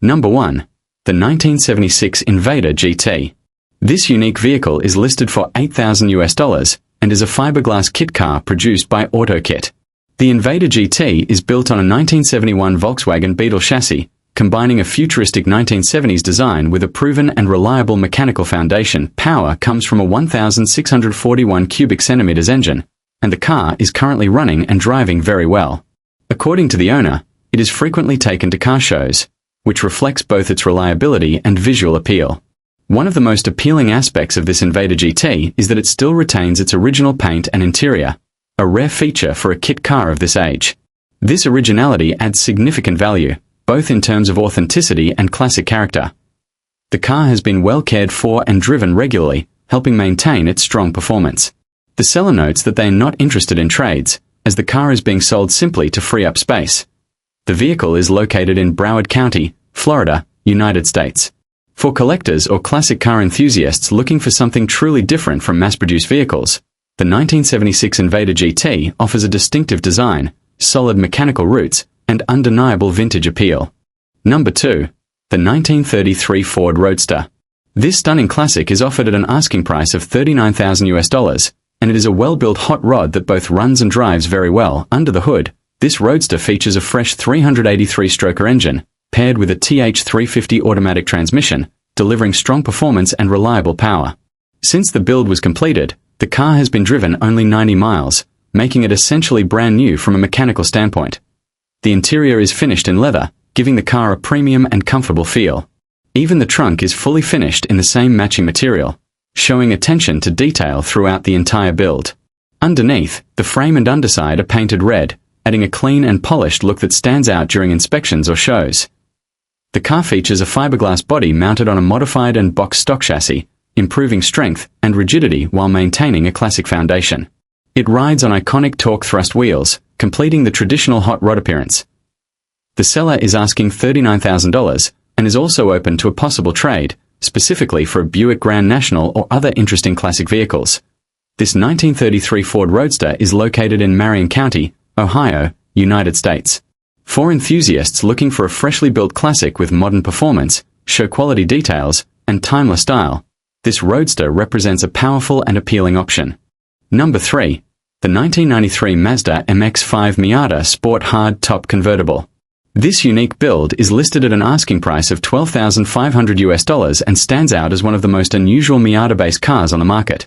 Number 1. The 1976 Invader GT. This unique vehicle is listed for $8,000 and is a fiberglass kit car produced by AutoKit. The Invader GT is built on a 1971 Volkswagen Beetle chassis, combining a futuristic 1970s design with a proven and reliable mechanical foundation. Power comes from a 1,641 cubic centimeters engine, and the car is currently running and driving very well. According to the owner, it is frequently taken to car shows, which reflects both its reliability and visual appeal. One of the most appealing aspects of this Invader GT is that it still retains its original paint and interior, a rare feature for a kit car of this age. This originality adds significant value, both in terms of authenticity and classic character. The car has been well cared for and driven regularly, helping maintain its strong performance. The seller notes that they are not interested in trades, as the car is being sold simply to free up space. The vehicle is located in Broward County, Florida, United States. For collectors or classic car enthusiasts looking for something truly different from mass-produced vehicles, the 1976 Invader GT offers a distinctive design, solid mechanical roots, and undeniable vintage appeal. Number 2. The 1933 Ford Roadster. This stunning classic is offered at an asking price of $39,000, and it is a well-built hot rod that both runs and drives very well. Under the hood, this Roadster features a fresh 383-stroker engine, paired with a TH350 automatic transmission, delivering strong performance and reliable power. Since the build was completed, the car has been driven only 90 miles, making it essentially brand new from a mechanical standpoint. The interior is finished in leather, giving the car a premium and comfortable feel. Even the trunk is fully finished in the same matching material, showing attention to detail throughout the entire build. Underneath, the frame and underside are painted red, adding a clean and polished look that stands out during inspections or shows. The car features a fiberglass body mounted on a modified and box stock chassis, improving strength and rigidity while maintaining a classic foundation. It rides on iconic torque thrust wheels, completing the traditional hot rod appearance. The seller is asking $39,000 and is also open to a possible trade, specifically for a Buick Grand National or other interesting classic vehicles. This 1933 Ford Roadster is located in Marion County, Ohio, United States. For enthusiasts looking for a freshly built classic with modern performance, show-quality details, and timeless style, this Roadster represents a powerful and appealing option. Number 3. The 1993 Mazda MX-5 Miata Sport Hard Top Convertible. This unique build is listed at an asking price of $12,500 and stands out as one of the most unusual Miata-based cars on the market.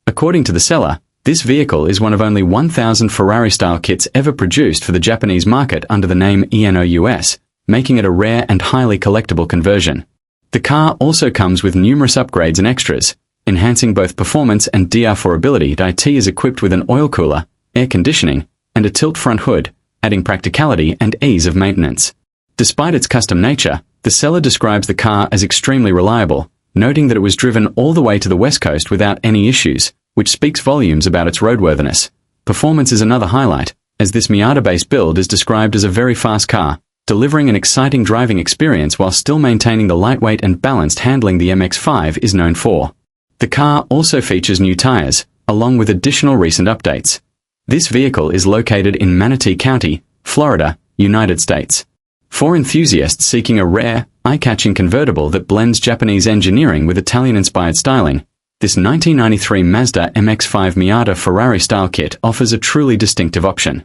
According to the seller, this vehicle is one of only 1,000 Ferrari-style kits ever produced for the Japanese market under the name ENOUS, making it a rare and highly collectible conversion. The car also comes with numerous upgrades and extras, enhancing both performance and DR4ability. IT is equipped with an oil cooler, air conditioning, and a tilt front hood, adding practicality and ease of maintenance. Despite its custom nature, the seller describes the car as extremely reliable, noting that it was driven all the way to the West Coast without any issues, which speaks volumes about its roadworthiness. Performance is another highlight, as this Miata-based build is described as a very fast car, delivering an exciting driving experience while still maintaining the lightweight and balanced handling the MX-5 is known for. The car also features new tires, along with additional recent updates. This vehicle is located in Manatee County, Florida, United States. For enthusiasts seeking a rare, eye-catching convertible that blends Japanese engineering with Italian-inspired styling, this 1993 Mazda MX-5 Miata Ferrari-style kit offers a truly distinctive option.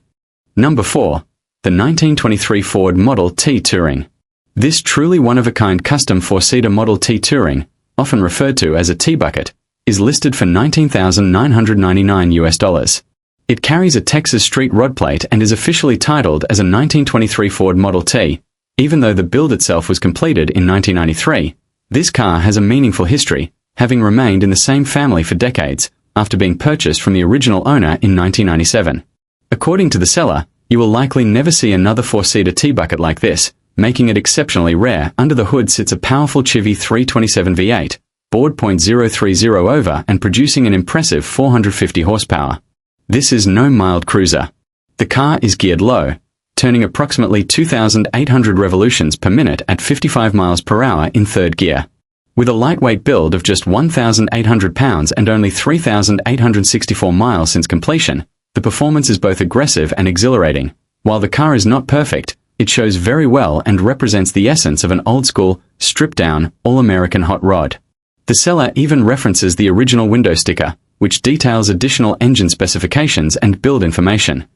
Number 4. The 1923 Ford Model T Touring. This truly one-of-a-kind custom four-seater Model T Touring, often referred to as a T-Bucket, is listed for $19,999. It carries a Texas Street rod plate and is officially titled as a 1923 Ford Model T. Even though the build itself was completed in 1993, this car has a meaningful history, having remained in the same family for decades, after being purchased from the original owner in 1997. According to the seller, you will likely never see another four-seater T-Bucket like this, making it exceptionally rare. Under the hood sits a powerful Chevy 327 V8, bored .030 over and producing an impressive 450 horsepower. This is no mild cruiser. The car is geared low, turning approximately 2,800 revolutions per minute at 55 miles per hour in third gear. With a lightweight build of just 1,800 pounds and only 3,864 miles since completion, the performance is both aggressive and exhilarating. While the car is not perfect, It shows very well and represents the essence of an old-school, stripped-down, all-American hot rod. The seller even references the original window sticker, which details additional engine specifications and build information.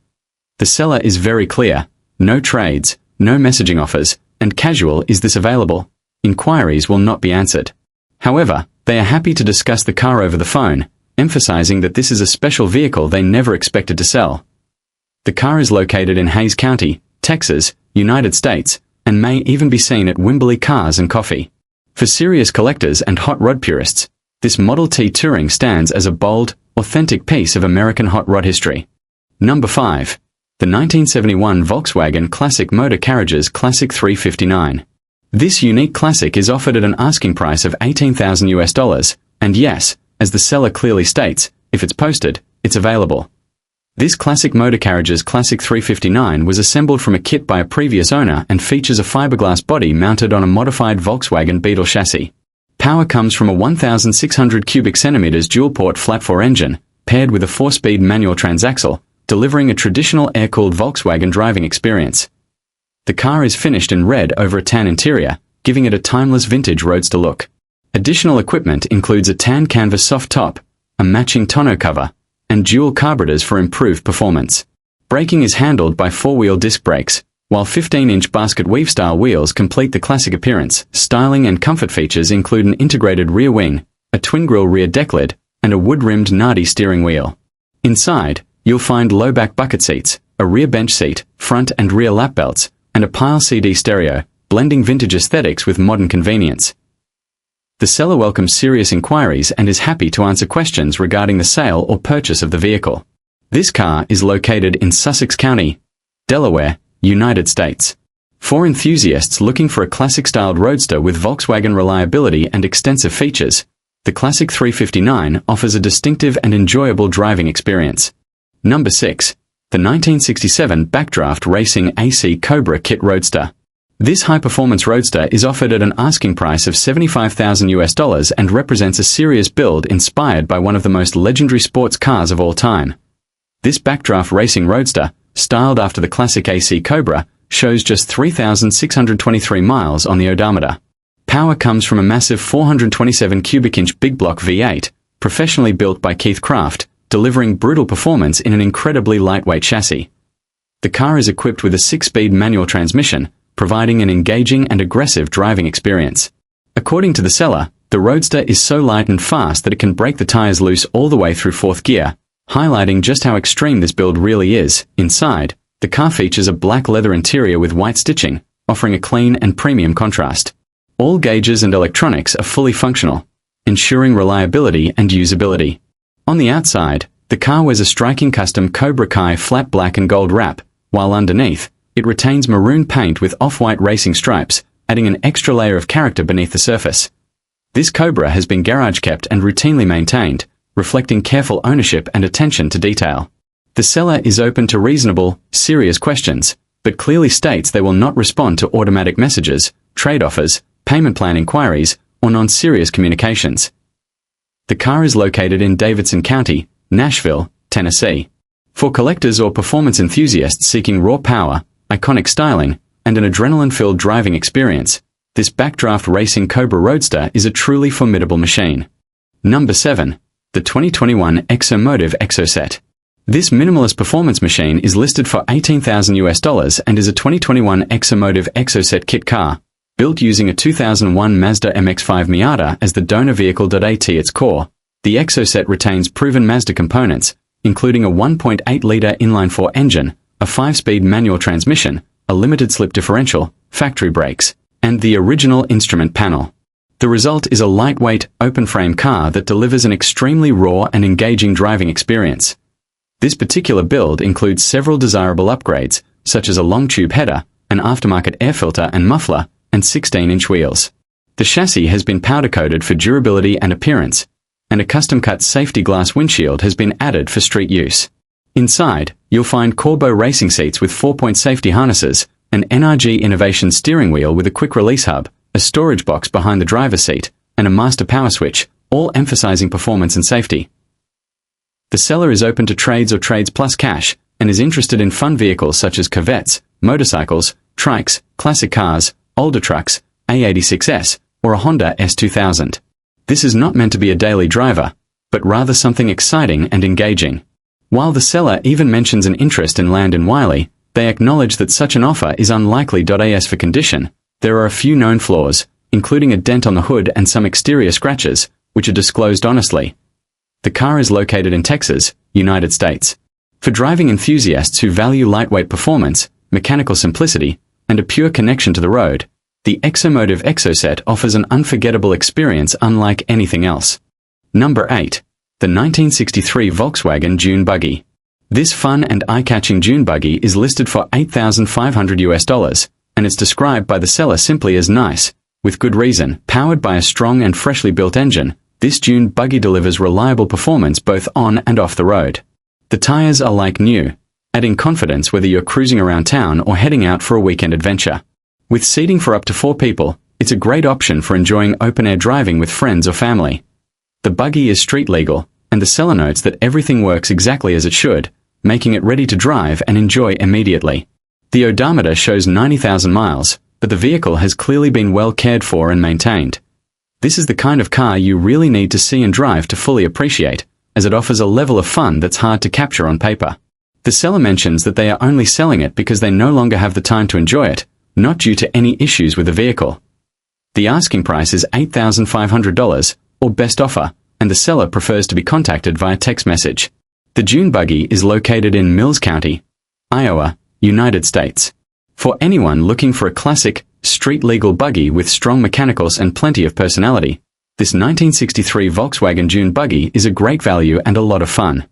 The seller is very clear: no trades, no messaging offers, and casual is this available. Inquiries will not be answered. However, they are happy to discuss the car over the phone, emphasizing that this is a special vehicle they never expected to sell. The car is located in Hays County, Texas, United States, and may even be seen at Wimberley Cars and Coffee. For serious collectors and hot rod purists, this Model T Touring stands as a bold, authentic piece of American hot rod history. Number 5. The 1971 Volkswagen Classic Motor Carriages Classic 359. This unique classic is offered at an asking price of $18,000, and yes, as the seller clearly states, if it's posted, it's available. This Classic Motor Carriages Classic 359 was assembled from a kit by a previous owner and features a fiberglass body mounted on a modified Volkswagen Beetle chassis. Power comes from a 1,600 cubic centimeters dual-port flat-4 engine, paired with a 4-speed manual transaxle, delivering a traditional air-cooled Volkswagen driving experience. The car is finished in red over a tan interior, giving it a timeless vintage roadster look. Additional equipment includes a tan canvas soft top, a matching tonneau cover, and dual carburetors for improved performance. Braking is handled by 4-wheel disc brakes, while 15-inch basket weave-style wheels complete the classic appearance. Styling and comfort features include an integrated rear wing, a twin-grille rear deck lid, and a wood-rimmed Nardi steering wheel. Inside, you'll find low-back bucket seats, a rear bench seat, front and rear lap belts, and a pile CD stereo, blending vintage aesthetics with modern convenience. The seller welcomes serious inquiries and is happy to answer questions regarding the sale or purchase of the vehicle. This car is located in Sussex County, Delaware, United States. For enthusiasts looking for a classic-styled roadster with Volkswagen reliability and extensive features, the Classic 359 offers a distinctive and enjoyable driving experience. Number 6. The 1967 Backdraft Racing AC Cobra Kit Roadster. This high-performance roadster is offered at an asking price of $75,000 and represents a serious build inspired by one of the most legendary sports cars of all time. This Backdraft Racing Roadster, styled after the classic AC Cobra, shows just 3,623 miles on the odometer. Power comes from a massive 427 cubic inch big block V8, professionally built by Keith Craft, delivering brutal performance in an incredibly lightweight chassis. The car is equipped with a 6-speed manual transmission, providing an engaging and aggressive driving experience. According to the seller, the Roadster is so light and fast that it can break the tires loose all the way through 4th gear, highlighting just how extreme this build really is. Inside, the car features a black leather interior with white stitching, offering a clean and premium contrast. All gauges and electronics are fully functional, ensuring reliability and usability. On the outside, the car wears a striking custom Cobra Kai flat black and gold wrap, while underneath, it retains maroon paint with off-white racing stripes, adding an extra layer of character beneath the surface. This Cobra has been garage-kept and routinely maintained, reflecting careful ownership and attention to detail. The seller is open to reasonable, serious questions, but clearly states they will not respond to automatic messages, trade offers, payment plan inquiries, or non-serious communications. The car is located in Davidson County, Nashville, Tennessee. For collectors or performance enthusiasts seeking raw power, iconic styling, and an adrenaline-filled driving experience, this Backdraft Racing Cobra Roadster is a truly formidable machine. Number 7. The 2021 Exomotive Exocet. This minimalist performance machine is listed for $18,000 and is a 2021 Exomotive Exocet kit car, built using a 2001 Mazda MX-5 Miata as the donor vehicle. At its core, the Exocet retains proven Mazda components, including a 1.8-liter inline-4 engine, a 5-speed manual transmission, a limited-slip differential, factory brakes, and the original instrument panel. The result is a lightweight, open-frame car that delivers an extremely raw and engaging driving experience. This particular build includes several desirable upgrades, such as a long-tube header, an aftermarket air filter and muffler, and 16-inch wheels. The chassis has been powder-coated for durability and appearance, and a custom-cut safety glass windshield has been added for street use. Inside, you'll find Corbeau racing seats with 4-point safety harnesses, an NRG Innovation steering wheel with a quick-release hub, a storage box behind the driver's seat, and a master power switch, all emphasizing performance and safety. The seller is open to trades or trades plus cash, and is interested in fun vehicles such as Corvettes, motorcycles, trikes, classic cars, older trucks, A86S, or a Honda S2000. This is not meant to be a daily driver, but rather something exciting and engaging. While the seller even mentions an interest in land in Wylie, they acknowledge that such an offer is unlikely. As for condition, there are a few known flaws, including a dent on the hood and some exterior scratches, which are disclosed honestly. The car is located in Texas, United States. For driving enthusiasts who value lightweight performance, mechanical simplicity, and a pure connection to the road, the Exomotive Exoset offers an unforgettable experience unlike anything else. Number 8. The 1963 Volkswagen Dune Buggy. This fun and eye-catching dune buggy is listed for $8,500, and it's described by the seller simply as nice, with good reason. Powered by a strong and freshly built engine, this dune buggy delivers reliable performance both on and off the road. The tires are like new, adding confidence whether you're cruising around town or heading out for a weekend adventure. With seating for up to 4 people, it's a great option for enjoying open-air driving with friends or family. The buggy is street legal, and the seller notes that everything works exactly as it should, making it ready to drive and enjoy immediately. The odometer shows 90,000 miles, but the vehicle has clearly been well cared for and maintained. This is the kind of car you really need to see and drive to fully appreciate, as it offers a level of fun that's hard to capture on paper. The seller mentions that they are only selling it because they no longer have the time to enjoy it, not due to any issues with the vehicle. The asking price is $8,500, or best offer, and the seller prefers to be contacted via text message. The Dune Buggy is located in Mills County, Iowa, United States. For anyone looking for a classic, street-legal buggy with strong mechanicals and plenty of personality, this 1963 Volkswagen Dune Buggy is a great value and a lot of fun.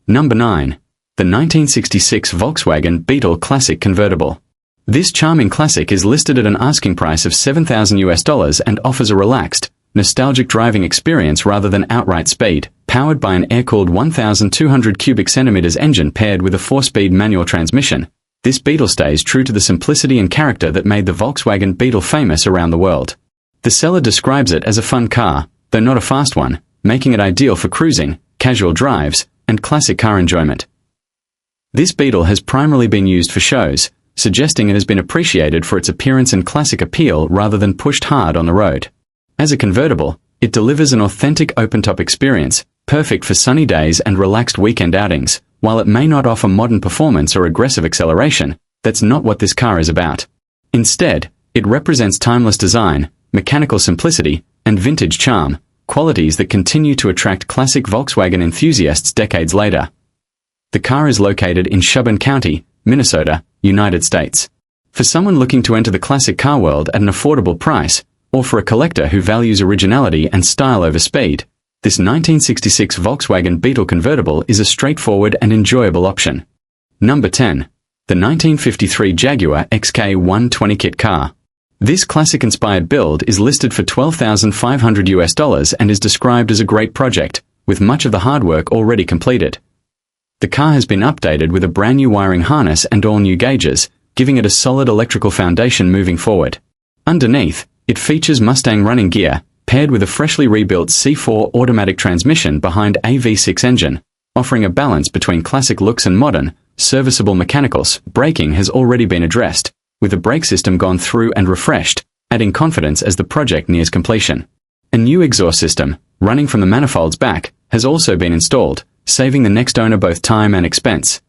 Number 9. The 1966 Volkswagen Beetle Classic Convertible. This charming classic is listed at an asking price of $7,000 and offers a relaxed, nostalgic driving experience rather than outright speed. Powered by an air-cooled 1,200 cubic centimeters engine paired with a 4-speed manual transmission, this Beetle stays true to the simplicity and character that made the Volkswagen Beetle famous around the world. The seller describes it as a fun car, though not a fast one, making it ideal for cruising, casual drives, and classic car enjoyment. This Beetle has primarily been used for shows, suggesting it has been appreciated for its appearance and classic appeal rather than pushed hard on the road. As a convertible, it delivers an authentic open-top experience, perfect for sunny days and relaxed weekend outings. While it may not offer modern performance or aggressive acceleration, that's not what this car is about. Instead, it represents timeless design, mechanical simplicity, and vintage charm, qualities that continue to attract classic Volkswagen enthusiasts decades later. The car is located in Shelburne County, Minnesota, United States. For someone looking to enter the classic car world at an affordable price, or for a collector who values originality and style over speed, this 1966 Volkswagen Beetle convertible is a straightforward and enjoyable option. Number 10. The 1953 Jaguar XK120 kit car. This classic-inspired build is listed for $12,500 and is described as a great project, with much of the hard work already completed. The car has been updated with a brand new wiring harness and all new gauges, giving it a solid electrical foundation moving forward. Underneath, it features Mustang running gear, paired with a freshly rebuilt C4 automatic transmission behind a V6 engine, offering a balance between classic looks and modern, serviceable mechanicals. Braking has already been addressed, with the brake system gone through and refreshed, adding confidence as the project nears completion. A new exhaust system, running from the manifold's back, has also been installed, saving the next owner both time and expense.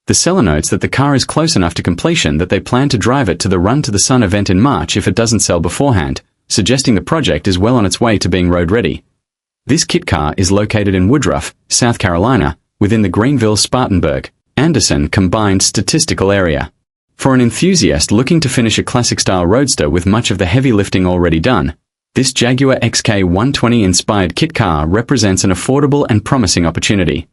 The seller notes that the car is close enough to completion that they plan to drive it to the Run to the Sun event in March if it doesn't sell beforehand, suggesting the project is well on its way to being road-ready. This kit car is located in Woodruff, South Carolina, within the Greenville-Spartanburg, Anderson combined statistical area. For an enthusiast looking to finish a classic-style roadster with much of the heavy lifting already done, this Jaguar XK120 inspired kit car represents an affordable and promising opportunity.